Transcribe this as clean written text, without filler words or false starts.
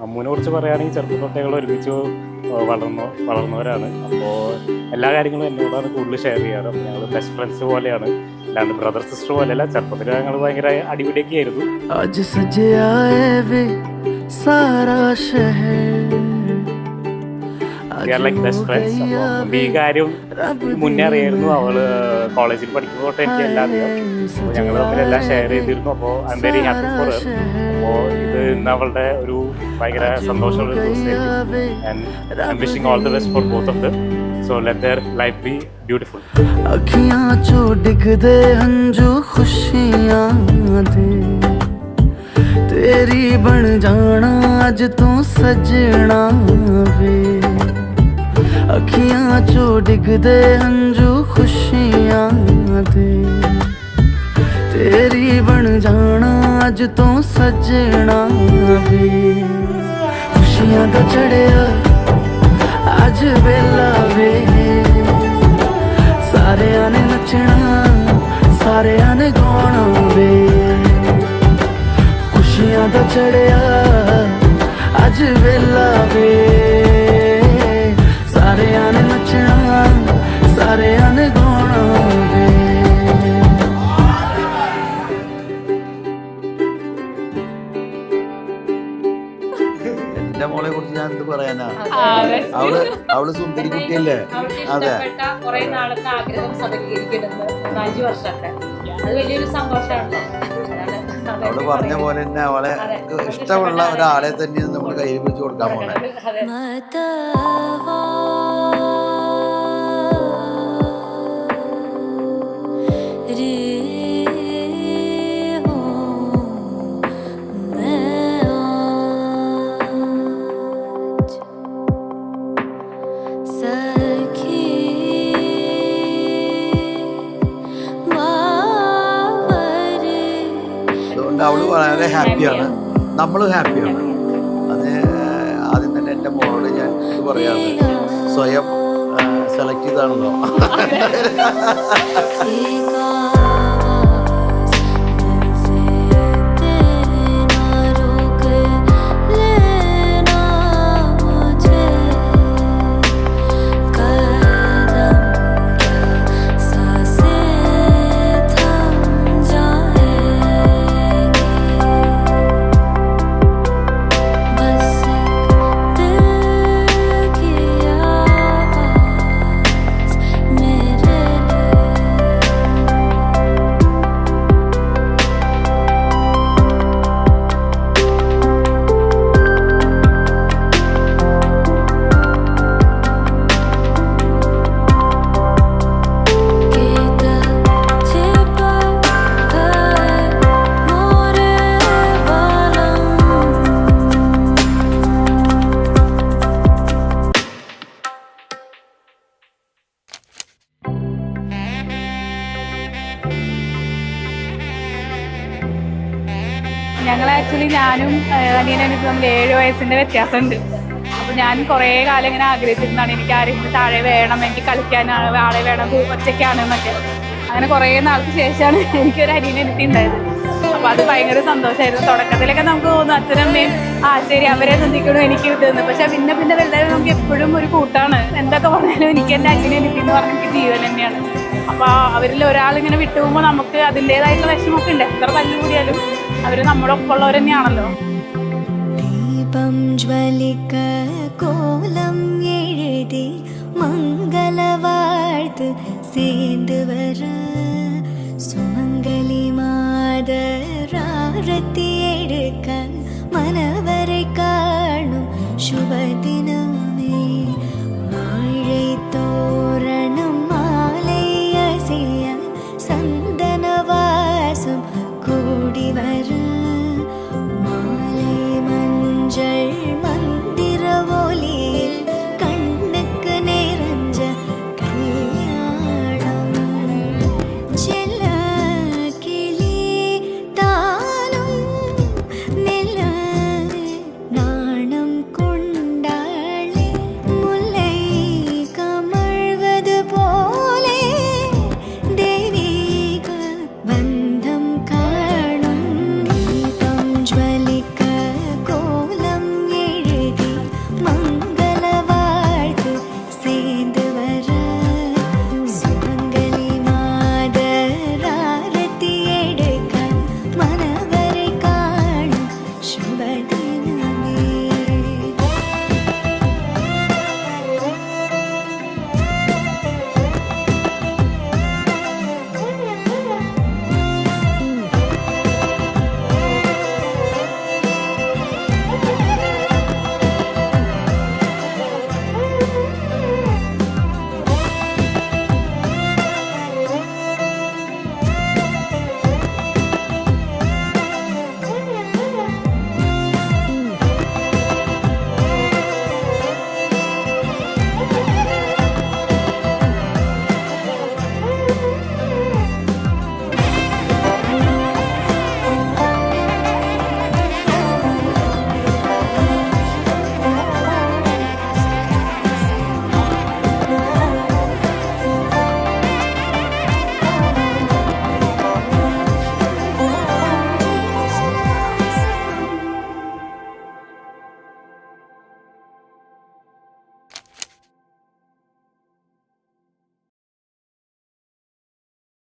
അമ്മുവിനെ കുറിച്ച് പറയുകയാണെങ്കിൽ ചെറുപ്പം തൊട്ടേ ഞങ്ങൾ ഒരുമിച്ച് വളർന്നവരാണ്. അപ്പോൾ എല്ലാ കാര്യങ്ങളും എന്നോടാണ് കൂടുതൽ ഷെയർ ചെയ്യാറ്. അപ്പോൾ ഞങ്ങൾ ബെസ്റ്റ് ഫ്രണ്ട്സ് പോലെയാണ്, അല്ലാണ്ട് ബ്രദർ സിസ്റ്റർ പോലെയല്ല. ചെറുപ്പത്തിൽ ഞങ്ങൾ ഭയങ്കര അടിപിടിയൊക്കെ ആയിരുന്നു. Like best friends. അപ്പോൾ ഈ കാര്യം മുന്നേ അറിയായിരുന്നു. അവള് കോളേജിൽ പഠിക്കുന്ന തൊട്ട് എനിക്ക് എല്ലാം അറിയാം. അപ്പോൾ ഞങ്ങൾ തമ്മിലെല്ലാം ഷെയർ ചെയ്തിരുന്നു. അപ്പോൾ I am very happy for her. അപ്പോൾ ഇത് ഇന്ന് അവളുടെ ഒരു ഭയങ്കര സന്തോഷമുള്ള ഒരു ദിവസമായിരിക്കും. And I am wishing all the best for both of them. So let their life be beautiful. अखियां चो डिगदे हंजू खुशियां दे तेरी बन जाना अज तू सजना वे अखियां चो डिगदे हंजू खुशियां दे तेरी बन जाना अज तू सजना वे खुशियां दा चढ़िया अज वेला वे सारे आने नचना सारे आने गाना वे खुशियां दा चढ़िया अज वेला वे सारे आने नचना सारे आने गाना वे എന്റെ മോളെ കുറിച്ച് ഞാൻ എന്ത് പറയാനാ? അവള് സുന്ദരി കുട്ടിയല്ലേ? അതെ, കുറെ നാളത്തെ ആഗ്രഹം സഫലീകരിക്കണമെന്ന് 5 വർഷത്തെ അത് വലിയൊരു സന്തോഷമാണ്. അവള് പറഞ്ഞ പോലെ തന്നെ അവളെ ഇഷ്ടമുള്ള ഒരാളെ തന്നെ നമ്മൾ കയ്യിൽ പിടിച്ചു കൊടുക്കാൻ പോണേ. അവള് വളരെ ഹാപ്പിയാണ്, നമ്മളും ഹാപ്പിയാണ്. അത് ആദ്യം തന്നെ എൻ്റെ മോളോട് ഞാൻ ഇത് പറയാണ്, സ്വയം സെലക്ട് ചെയ്താണല്ലോ. ഞങ്ങൾ ആക്ച്വലി ഞാനും അനിയനും എനിക്ക് തമ്മിൽ 7 വയസ്സിൻ്റെ വ്യത്യാസമുണ്ട്. അപ്പോൾ ഞാൻ കുറേ കാലം ഇങ്ങനെ ആഗ്രഹിച്ചിരുന്നതാണ് എനിക്ക് ആരെങ്കിലും താഴെ വേണം, എനിക്ക് കളിക്കാനാണ് ആളെ വേണം, ഒറ്റയ്ക്കാണ് എന്നൊക്കെ. അങ്ങനെ കുറേ നാൾക്ക് ശേഷമാണ് എനിക്കൊരു അനിയനെ എനിക്കുണ്ടായത്. അപ്പോൾ അത് ഭയങ്കര സന്തോഷമായിരുന്നു. തുടക്കത്തിലൊക്കെ നമുക്ക് തോന്നും അച്ഛനമ്മയും ശരി അവരെ ചിന്തിക്കണം എനിക്ക് ഇതെന്ന്. പക്ഷെ പിന്നെ വലുതായത് നമുക്ക് എപ്പോഴും ഒരു കൂട്ടാണ്. എന്തൊക്കെ പറഞ്ഞാലും എനിക്ക് എൻ്റെ അച്ഛനെ എനിക്കെന്ന് പറഞ്ഞാൽ എനിക്ക് ജീവൻ തന്നെയാണ്. അപ്പോൾ അവരിൽ ഒരാളിങ്ങനെ വിട്ടുപോകുമ്പോൾ നമുക്ക് അതിൻ്റേതായിട്ടുള്ള വിഷമമൊക്കെ ഉണ്ട്. എത്ര തല്ലുകൂടിയാലും അവർ നമ്മുടെ ഒപ്പമുള്ളവർ തന്നെയാണല്ലോ. ദീപം ജ്വലിക്ക കോലം എഴുതി മംഗളവാഴ്ത്ത് സേന്ത് വര സുമംഗലി മാതരാരത്തി എടുക്ക മനവ